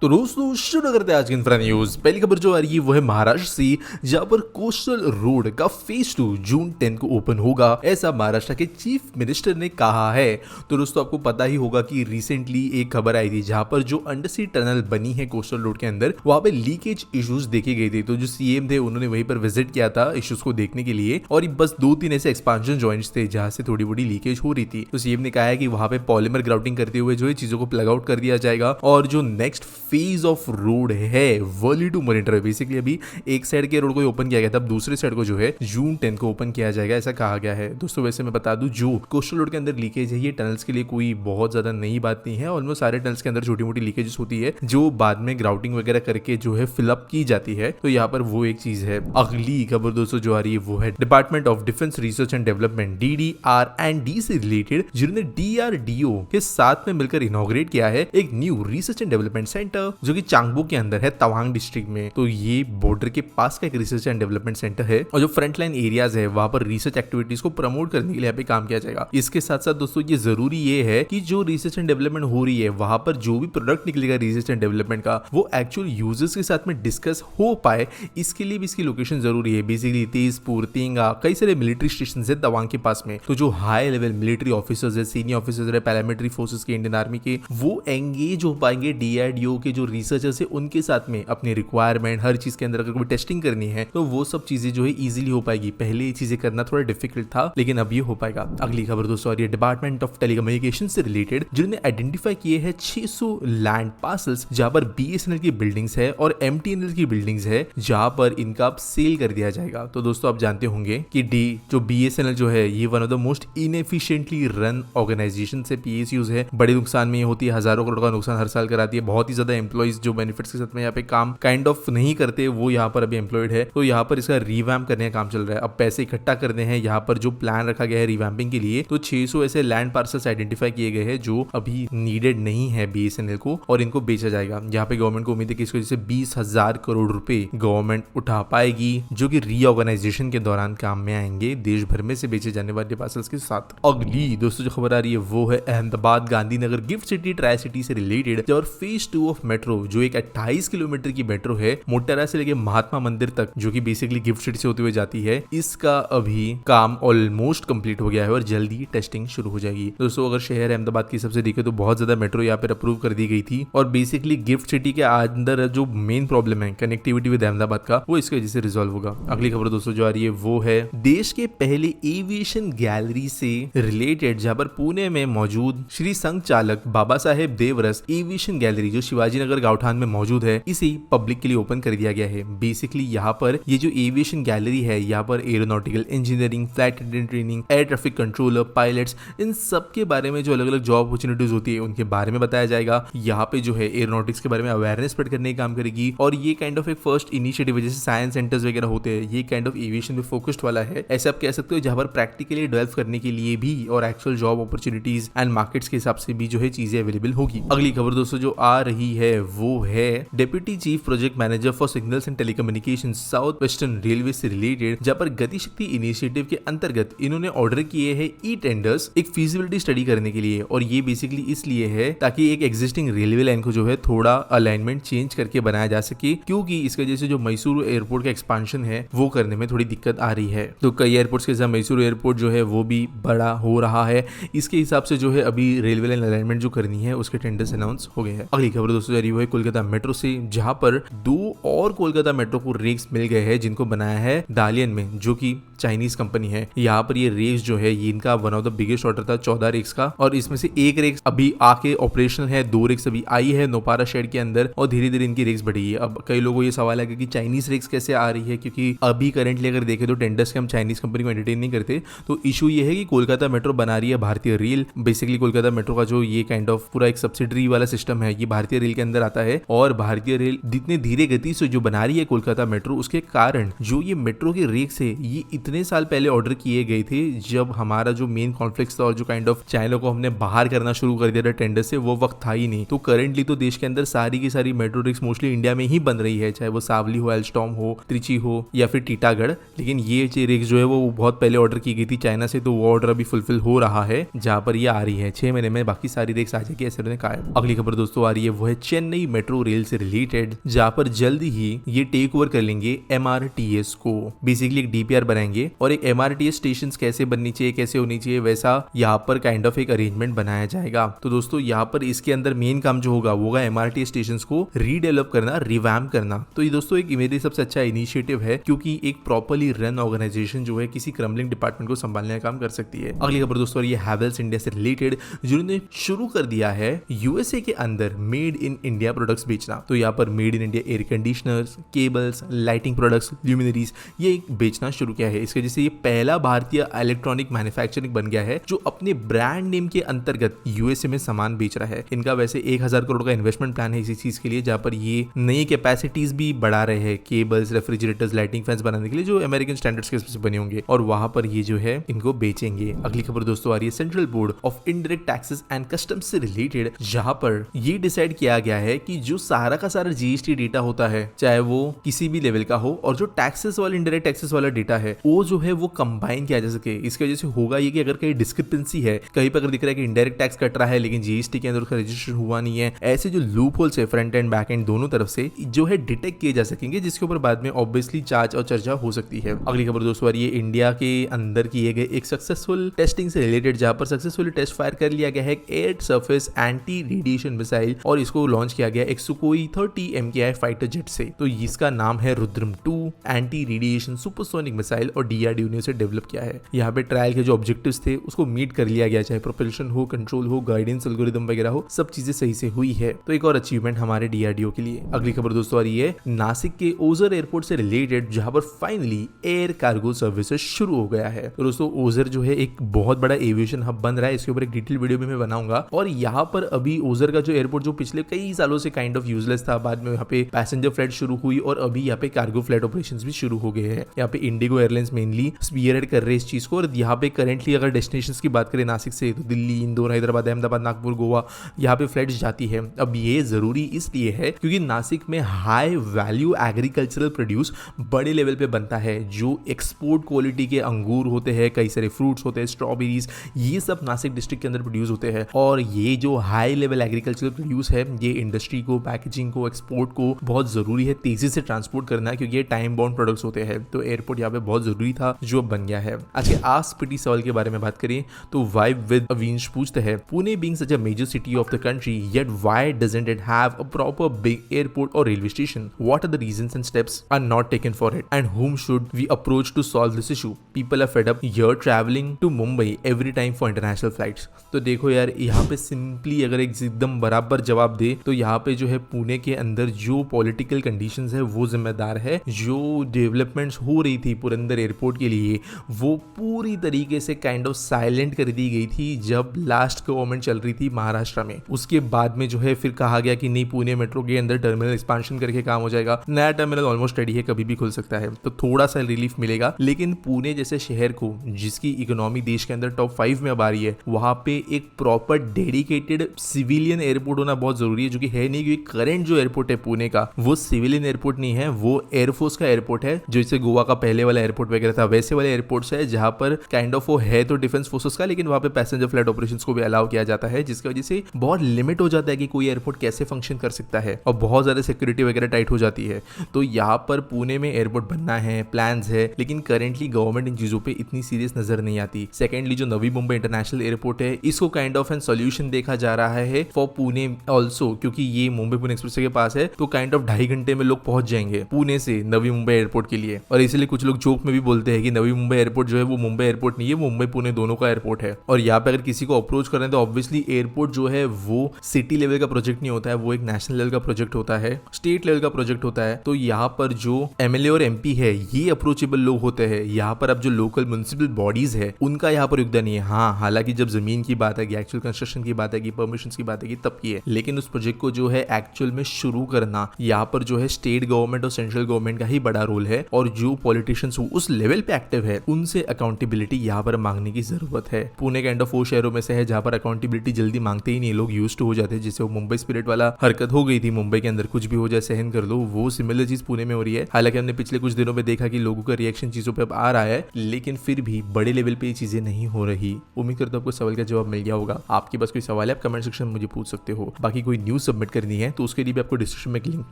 तो दोस्तों शुरू करते हैं आज की इंफ्रा न्यूज। पहली खबर जो आ रही है वो है महाराष्ट्र से, जहां पर कोस्टल रोड का फेज 2 जून 10 को ओपन होगा, ऐसा महाराष्ट्र के चीफ मिनिस्टर ने कहा है। तो दोस्तों आपको पता ही होगा कि रिसेंटली एक खबर आई थी जहां पर जो अंडरसी टनल बनी है कोस्टल रोड के अंदर, वहां पे लीकेज इश्यूज देखे गए थे। तो जो सीएम थे उन्होंने वहीं पर विजिट किया था इश्यूज को देखने के लिए, और बस 2-3 ऐसे एक्सपांशन जॉइंट्स थे जहां से थोड़ी बड़ी लीकेज हो रही थी। तो सीएम ने कहा है कि वहां पे पॉलीमर ग्राउटिंग करते हुए जो है चीजों को प्लग आउट कर दिया जाएगा, और जो नेक्स्ट फेज ऑफ रोड है वर्ली टू मरीन ड्राइव, बेसिकली अभी एक साइड के रोड को ओपन किया गया था, अब दूसरे साइड को जो है जून 10 को ओपन किया जाएगा, ऐसा कहा गया है। दोस्तों वैसे मैं बता दूं, जो कोस्टल रोड के अंदर लीकेज है ये टनल्स के लिए कोई बहुत ज्यादा नई बात नहीं है। ऑलमोस्ट सारे टनल्स के अंदर छोटी मोटी लीकेजेस होती है जो बाद में ग्राउटिंग वगैरह करके जो है फिलअप की जाती है। तो यहाँ पर वो एक चीज है। अगली खबर दोस्तों जो आ रही है वो है department of defence research and development DDR&D से रिलेटेड, जिन्होंने DRDO के साथ में मिलकर इनॉग्रेट किया है एक new research and development centre जो कि चांगबो के अंदर है, तवांग डिस्ट्रिक्ट में। तो ये बॉर्डर के पास का एक रिसर्च एंड डेवलपमेंट सेंटर है, और जो फ्रंट लाइन एरियाज है वहां पर रिसर्च एक्टिविटीज को प्रमोट करने के लिए यहाँ पे काम किया जाएगा। इसके साथ साथ दोस्तों ये जरूरी ये है कि जो रिसर्च एंड डेवलपमेंट हो रही है वहां पर जो भी प्रोडक्ट निकलेगा रिसर्च एंड डेवलपमेंट का, वो एक्चुअल यूजर्स के साथ में डिस्कस हो पाए, इसके लिए भी इसकी लोकेशन जरूरी है। बेसिकली तेजपुर, तेंगा, कई सारे मिलिट्री स्टेशन है तवांग के पास में। तो जो हाई लेवल मिलिट्री ऑफिसर्स है, सीनियर ऑफिसर्स है पैरामिलिट्री फोर्सेस के, इंडियन आर्मी के, वो एंगेज हो पाएंगे DRDO के जो रिसर्चर्स है उनके साथ में अपनी रिक्वायरमेंट हर चीज के अंदर अगर कोई टेस्टिंग करनी है तो वो सब चीजें जो है इजीली हो पाएगी। पहले ये चीजें करना थोड़ा डिफिकल्ट था, लेकिन अब ये हो पाएगा। अगली खबर दोस्तों डिपार्टमेंट ऑफ टेलीकम्युनिकेशन से रिलेटेड, जिन्होंने आइडेंटिफाई किए हैं 600 लैंड पार्सल्स जहां पर BSNL की बिल्डिंग्स है और MTNL की बिल्डिंग्स है, जहां पर इनका अब सेल कर दिया जाएगा। तो दोस्तों आप जानते होंगे कि जो BSNL जो है ये one of the most inefficiently run organisation से PSUs है। बड़े नुकसान में ये होती है, हजारों करोड़ का नुकसान हर साल कराती है। बहुत ही ज्यादा एम्प्लॉइज जो बेनिफिट्स के साथ में यहाँ पे काम काइंड ऑफ नहीं करते, वो यहाँ पर अभी एम्प्लॉयड है। तो यहाँ पर इसका रिवैम्प करने का काम चल रहा है। अब पैसे इकट्ठा करने हैं यहाँ पर, जो प्लान रखा गया है रिवैम्पिंग के लिए। तो 600 ऐसे लैंड पार्सल्स आइडेंटिफाई किए गए हैं जो अभी नीडेड नहीं है BSNL को, और इनको बेचा जाएगा। यहाँ पे गवर्नमेंट को उम्मीद है कि इसकी वजह से 20,000 करोड़ रुपए गवर्नमेंट उठा पाएगी, जो कि रीऑर्गेनाइजेशन के दौरान काम में आएंगे देश भर में से बेचे जाने वाले पार्सल्स के साथ। अगली दोस्तों जो खबर आ रही है वो है Ahmedabad Gandhinagar gift city tri city से रिलेटेड, और फेज 2 ऑफ मेट्रो जो एक 28 किलोमीटर की मेट्रो है मोटेरा से लेके महात्मा मंदिर तक, जो कि बेसिकली गिफ्ट सिटी से होते हुए जाती है, इसका अभी काम ऑलमोस्ट कंप्लीट हो गया है और जल्दी टेस्टिंग शुरू हो जाएगी। दोस्तों अगर शहर अहमदाबाद की सबसे देखे तो बहुत ज्यादा मेट्रो यहाँ पर अप्रूव कर दी गई थी, और बेसिकली गिफ्ट सिटी के अंदर जो मेन प्रॉब्लम है कनेक्टिविटी विद अहमदाबाद का, वो इसकी वजह से रिजॉल्व होगा। अगली खबर दोस्तों जो आ रही है वो है देश के पहले एविएशन गैलरी से रिलेटेड, जहां पर पुणे में मौजूद श्री संघ चालक बाबा साहेब देवरस एविएशन गैलरी जो शिवाजी नगर गांवठान में मौजूद है, इसे पब्लिक के लिए ओपन कर दिया गया है। बेसिकली यहाँ पर ये जो एविएशन गैलरी है, यहाँ पर aeronautical engineering, flight attendant training, air traffic controller, pilots, इन सब के बारे में जो अलग अलग जॉब अपॉर्चुनिटीज होती है उनके बारे में बताया जाएगा। यहाँ पे जो है एरोनॉटिक्स के बारे में अवेयरनेस स्प्रेड करने का काम करेगी, और ये काइंड ऑफ एक फर्स्ट इनिशिएटिव जैसे साइंस सेंटर्स वगैरह होते हैं, ये काइंड ऑफ एविएशन में फोकस्ड वाला है, ऐसे आप कह सकते हो, जहाँ पर प्रैक्टिकली डेवलप करने के लिए भी और actual job opportunities and markets के हिसाब से भी जो है चीजें अवेलेबल होगी। अगली खबर दोस्तों जो आ रही है वो है deputy chief project manager for signals and telecommunication south western railway से रिलेटेड, जहाँ पर गति शक्ति इनिशिएटिव के अंतर्गत इन्होंने ऑर्डर किए हैं ई-टेंडर्स एक फीजिबिलिटी स्टडी करने के लिए, और ये बेसिकली इसलिए है ताकि एक एग्जिस्टिंग रेलवे लाइन को जो है थोड़ा अलाइनमेंट चेंज करके बनाया जा सके, क्योंकि इसकी वजह से जो मैसूर एयरपोर्ट का एक्सपांशन है वो करने में थोड़ी दिक्कत आ रही है। तो कई एयरपोर्ट्स के साथ मैसूर एयरपोर्ट जो है वो भी बड़ा हो रहा है, इसके हिसाब से जो है अभी रेलवे लाइन अलाइनमेंट जो करनी है उसके टेंडर्स अनाउंस हो गए हैं। अगली खबर दोस्तों जारी है कोलकाता मेट्रो से, जहां पर 2 और कोलकाता मेट्रो को रेक्स मिल गए हैं, जिनको बनाया है दालियन में, जो कि चाइनीज कंपनी है। यहाँ पर ये रेक्स जो है ये इनका one of the biggest order था 14 रेक्स का, और इसमें से एक रेक्स अभी आके ऑपरेशनल है, 2 रेक्स अभी आई है नोपारा शेड के अंदर, और धीरे धीरे इनकी रेक्स बढ़ी है। अब कई लोगों को ये सवाल है कि चाइनीज रेक्स कैसे आ रही है, क्योंकि अभी करंटली अगर देखें तो टेंडर्स के हम चाइनीज कंपनी को एंटरटेन नहीं करते। तो इशू ये है कि कोलकाता मेट्रो बना रही है भारतीय रेल। बेसिकली कोलकाता मेट्रो का जो ये काइंड ऑफ पूरा एक सब्सिडरी वाला सिस्टम है, ये भारतीय रेल के अंदर आता है, और भारतीय रेल जितने धीरे गति से जो बना रही है कोलकाता मेट्रो, उसके कारण जो ये मेट्रो के रेक्स है ये इतने साल पहले ऑर्डर किए गए थे, जब हमारा जो मेन कॉन्फ्लिक्ट था और जो काइंड ऑफ चाइना को हमने बाहर करना शुरू कर दिया था टेंडर से, वो वक्त था ही नहीं। तो करंटली तो देश के अंदर सारी की सारी मेट्रो रेक्स मोस्टली इंडिया में ही बन रही है, चाहे वो सावली हो, एल्स्टॉम हो, त्रिची हो या फिर टीटागढ़। लेकिन ये रेक्स जो है वो बहुत पहले ऑर्डर की गई थी चाइना से, तो वो ऑर्डर अभी फुलफिल हो रहा है, जहां पर ये आ रही है 6 महीने में बाकी सारी रेक्स आ जाएगी, ऐसे उन्होंने कहा है। अगली खबर दोस्तों आ रही है वो है चेन्नई मेट्रो रेल से रिलेटेड, जहां पर जल्दी ही ये टेक ओवर कर लेंगे MRTS को। बेसिकली एक DPR बनाएंगे और एक MRTS स्टेशन कैसे बननी चाहिए, कैसे होनी चाहिए, वैसा यहाँ पर काइंड ऑफ एक अरेंजमेंट बनाया जाएगा। तो दोस्तों यहाँ पर इसके अंदर मेन काम जो होगा वो होगा MRTS स्टेशन को रीडेवलप करना, रिवैम्प करना। तो ये दोस्तों एक मेरे सबसे अच्छा इनिशिएटिव है, क्योंकि एक प्रॉपर्ली रन ऑर्गेनाइजेशन जो है किसी क्रम्बलिंग डिपार्टमेंट को संभालने का काम कर सकती है। अगली खबर दोस्तों ये हैवेल्स इंडिया से रिलेटेड, जिन्होंने शुरू कर दिया है USA के अंदर मेड इन इंडिया प्रोडक्ट्स बेचना। तो यहाँ पर made in India air conditioners, cables, lighting products, luminaries ये बेचना शुरू किया है। इसकी वजह से ये पहला भारतीय इलेक्ट्रॉनिक मैन्युफैक्चरिंग बन गया है जो अपने ब्रांड नेम के अंतर्गत USA में सामान बेच रहा है। इनका वैसे 1000 करोड़ का इन्वेस्टमेंट प्लान है इसी चीज के लिए, जहां पर ये नई कैपेसिटीज भी बढ़ा रहे हैं, केबल्स, रेफ्रिजरेटर्स, लाइटिंग फैंस बनाने के लिए जो अमेरिकन स्टैंडर्ड्स के हिसाब से बने होंगे, और वहां पर ये जो है इनको बेचेंगे। अगली खबर दोस्तों आ रही है central board of indirect taxes and customs से रिलेटेड, जहां पर ये डिसाइड किया गया है कि जो सारा का सारा GST डेटा होता है, चाहे वो किसी भी लेवल का हो, और जो टैक्सेस वाला इनडायरेक्ट टैक्सेस वाला डेटा है वो जो है वो कंबाइन किया जा सके। इसकी वजह से होगा ये कि अगर कहीं डिस्क्रिपेंसी है, कहीं पर अगर दिख रहा है कि इनडायरेक्ट टैक्स कट रहा है लेकिन GST के अंदर उसका रजिस्ट्रेशन हुआ नहीं है, ऐसे जो लूप होल्स है फ्रंट एंड बैक एंड दोनों तरफ से जो है डिटेक्ट किए जा सकेंगे, जिसके ऊपर बाद में ऑब्वियसली चार्ज और चर्चा हो सकती है। अगली खबर दोस्तों ये इंडिया के अंदर किए गए एक सक्सेसफुल टेस्टिंग से रिलेटेड, जहां पर सक्सेसफुली टेस्ट फायर कर लिया गया है एक air surface anti radiation missile, और इसको लॉन्च किया गया एक सुकोई 30 MKI फाइटर जेट से। तो इसका नाम है Rudram 2 anti radiation supersonic missile, और DRDO ने उसे डेवलप किया है। यहाँ पे ट्रायल के जो ऑब्जेक्टिव्स थे उसको मीट कर लिया गया, चाहे प्रोपल्शन हो, कंट्रोल हो, गाइडेंस एल्गोरिदम वगैरह हो, सब चीजें सही से हुई है। तो एक और अचीवमेंट हमारे DRDO के लिए। अगली खबर दोस्तों आ रही है नासिक के ओझर एयरपोर्ट से रिलेटेड, जहां पर फाइनली एयर कार्गो सर्विसेज शुरू हो गया है। तो दोस्तों ओझर जो है एक बहुत बड़ा एविएशन हब बन रहा है, इसके ऊपर एक डिटेल वीडियो भी मैं बनाऊंगा। और यहाँ पर अभी ओझर का जो एयरपोर्ट जो पिछले कई सालों से काइंड ऑफ यूजलेस था, बाद में यहाँ पे पैसेंजर फ्लाइट शुरू हुई और अभी यहाँ पे कार्गो फ्लाइट ऑपरेशंस भी शुरू हो गए हैं। यहाँ पे इंडिगो एयरलाइंस मेनली स्पीयरहेड कर रहे हैं इस चीज को, और यहाँ पे करेंटली अगर डेस्टिनेशंस की बात करें नासिक से, तो दिल्ली, इंदौर, हैदराबाद, अहमदाबाद, नागपुर, गोवा, यहाँ पे फ्लाइट्स जाती है। अब ये जरूरी इसलिए है क्योंकि नासिक में हाई वैल्यू एग्रीकल्चरल प्रोड्यूस बड़े लेवल पे बनता है, जो एक्सपोर्ट क्वालिटी के अंगूर होते हैं, कई सारे फ्रूट्स होते हैं, स्ट्रॉबेरीज, ये सब नासिक डिस्ट्रिक्ट के अंदर प्रोड्यूस होते हैं। और ये जो हाई लेवल एग्रीकल्चरल प्रोड्यूस है, ये इंडस्ट्री को, पैकेजिंग को, एक्सपोर्ट को बहुत जरूरी है तेजी से ट्रांसपोर्ट करना, क्योंकि ये टाइम बाउंड प्रोडक्ट्स होते हैं। तो एयरपोर्ट यहाँ पे बहुत जरूरी था, जो बन गया है। आज के आस्क पिटी सवाल के बारे में बात करें तो वाइब विद अविंश पूछते हैं, Pune being such a major city of the country, yet why doesn't it have a proper big airport और railway station? What are the reasons and steps are not taken for it, and whom should we approach to solve this issue? People are fed up here traveling to Mumbai every time for international flights. तो देखो यार, यहाँ पे simply अगर एकदम बराबर जवाब दे तो यहाँ पे जो है पुणे के अंदर जो पॉलिटिकल कंडीशंस है वो जिम्मेदार है। जो डेवलपमेंट्स हो रही थी पुरंदर एयरपोर्ट के लिए वो पूरी तरीके से काइंड ऑफ साइलेंट कर दी गई थी जब लास्ट गवर्नमेंट चल रही थी महाराष्ट्र में। उसके बाद में जो है फिर कहा गया कि नहीं, पुणे मेट्रो के अंदर टर्मिनल एक्सपांशन करके काम हो जाएगा। नया टर्मिनल ऑलमोस्ट रेडी है, कभी भी खुल सकता है, तो थोड़ा सा रिलीफ मिलेगा। लेकिन पुणे जैसे शहर को, जिसकी इकोनॉमी देश के अंदर टॉप 5 में अब आ रही है, वहां पे एक प्रॉपर डेडिकेटेड सिविलियन एयरपोर्ट होना बहुत जरूरी है, जो कि है नहीं। क्योंकि करंट जो एयरपोर्ट है पुणे का वो सिविलियन एयरपोर्ट नहीं है, वो एयरफोर्स का एयरपोर्ट है। जैसे गोवा का पहले वाला एयरपोर्ट वगैरह था, वैसे वाले एयरपोर्ट्स है जहां पर काइंड ऑफ वो है तो डिफेंस फोर्सेस का, लेकिन वहां पे पैसेंजर फ्लाइट ऑपरेशंस को भी अलाउ किया जाता है, जिसकी वजह से बहुत लिमिट हो जाता है कि कोई एयरपोर्ट कैसे फंक्शन कर सकता है, और बहुत ज्यादा सिक्योरिटी वगैरह टाइट हो जाती है। तो यहाँ पर पुणे में एयरपोर्ट बनना है, प्लान्स है, लेकिन करेंटली गवर्नमेंट इन चीजों पे इतनी सीरियस नजर नहीं आती। सेकेंडली जो नवी मुंबई इंटरनेशनल एयरपोर्ट है, इसको काइंड ऑफ एन सोल्यूशन देखा जा रहा है फॉर पुणे ऑल्सो, क्योंकि ये मुंबई पुणे एक्सप्रेस के पास है, तो काइंड ऑफ 2.5 घंटे में लोग पहुंच जाएंगे पुणे से नवी मुंबई एयरपोर्ट के लिए। और इसलिए कुछ लोग जोक में भी बोलते हैं कि नवी मुंबई एयरपोर्ट जो है वो मुंबई एयरपोर्ट नहीं है, वो मुंबई पुणे दोनों का एयरपोर्ट है। और यहाँ पे अगर किसी को अप्रोच करना है तो ऑब्वियसली एयरपोर्ट जो है वो सिटी लेवल का प्रोजेक्ट नहीं होता है, वो एक नेशनल लेवल का प्रोजेक्ट होता है, स्टेट लेवल का प्रोजेक्ट होता है। तो यहाँ पर जो MLA और MP है ये अप्रोचेबल लोग होते हैं। यहाँ पर अब जो लोकल म्युनिसिपल बॉडीज है उनका यहाँ पर योगदान नहीं है। हाँ, हालांकि जब जमीन की बात आएगी, एक्चुअल कंस्ट्रक्शन की बात आएगी, परमिशन की बात आएगी, तब की है, लेकिन उस प्रोजेक्ट को जो है एक्चुअल में शुरू करना यहाँ पर जो है स्टेट गवर्नमेंट और सेंट्रल गवर्नमेंट का ही बड़ा रोल है। और जो पॉलिटिशियंस उस लेवल पे एक्टिव है उनसे अकाउंटेबिलिटी यहाँ पर मांगने की जरूरत है। पुणे काइंड ऑफ वो शहरों में से है जहाँ पर अकाउंटेबिलिटी जल्दी मांगते ही नहीं, लोग यूज्ड हो जाते हैं। जिससे वो मुंबई स्पिरिट वाला हरकत हो गई थी, मुंबई के अंदर कुछ भी हो जाए सहन कर लो, वो सिमिलर चीज पुणे में हो रही है। हालांकि हमने पिछले कुछ दिनों में देखा कि लोगों का रिएक्शन चीजों पे अब आ रहा है, लेकिन फिर भी बड़े लेवल पे ये चीजें नहीं हो रही। उम्मीद करता हूं आपको सवाल का जवाब मिल गया होगा। आपके पास कोई सवाल है आप कमेंट सेक्शन में मुझे पूछ सकते हो। बाकी कोई न्यूज न्यूज़ सबमिट करनी है तो उसके लिए भी आपको डिस्क्रिप्शन में लिंक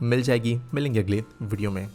मिल जाएगी। मिलेंगे अगले वीडियो में।